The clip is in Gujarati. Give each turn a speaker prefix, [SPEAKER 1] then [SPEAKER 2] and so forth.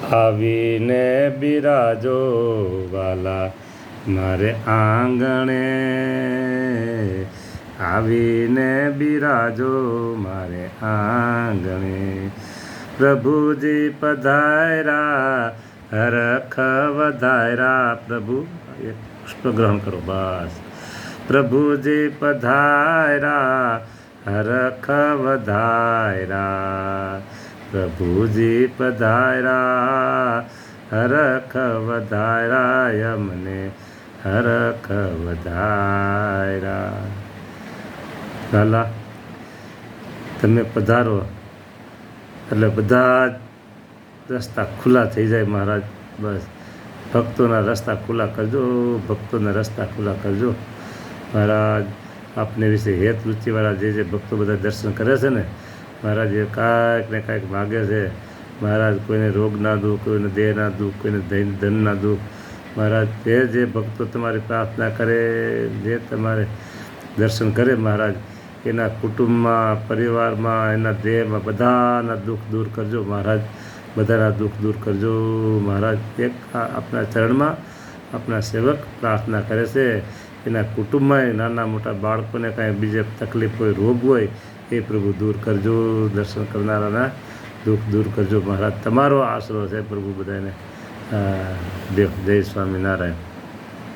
[SPEAKER 1] આવીને બિરાજો વાલા મારે આંગણે, આવીને બિરાજો મારે આંગણે। પ્રભુજી પધાર્યા હરખ વધાર્યા। પ્રભુ એક પુષ્પ ગ્રહણ કરો બસ। પ્રભુજી પધાર્યા હરખ વધાર્યા। પ્રભુજી પધાર્યા હરખ વધાર્યા। મને હરખ વધાર્યા। લાલા તમે પધારો એટલે બધા જ રસ્તા ખુલ્લા થઈ જાય મહારાજ। બસ ભક્તોના રસ્તા ખુલ્લા કરજો, ભક્તોના રસ્તા ખુલ્લા કરજો મહારાજ। આપને વિશે હેત રુચિવાળા જે ભક્તો બધા દર્શન કરે છે ને મહારાજ, એ કાંઈક ને કાંઈક માગે છે મહારાજ। કોઈને રોગના દુઃખ, કોઈને દેહના દુઃખ, કોઈને ધનના દુઃખ મહારાજ। જે ભક્તો તમારી પ્રાર્થના કરે, જે તમારે દર્શન કરે મહારાજ, એના કુટુંબમાં, પરિવારમાં, એના દેહમાં બધાના દુઃખ દૂર કરજો મહારાજ। બધાના દુઃખ દૂર કરજો મહારાજ। એક આપણા ચરણમાં આપણા સેવક પ્રાર્થના કરે છે, એના કુટુંબમાં નાના મોટા બાળકોને કાંઈ બીજે તકલીફ હોય, રોગ હોય, એ પ્રભુ દૂર કરજો। દર્શન કરનારાના દુઃખ દૂર કરજો મહારાજ। તમારો આશરો છે પ્રભુ બધાને દેવ। જય સ્વામિનારાયણ।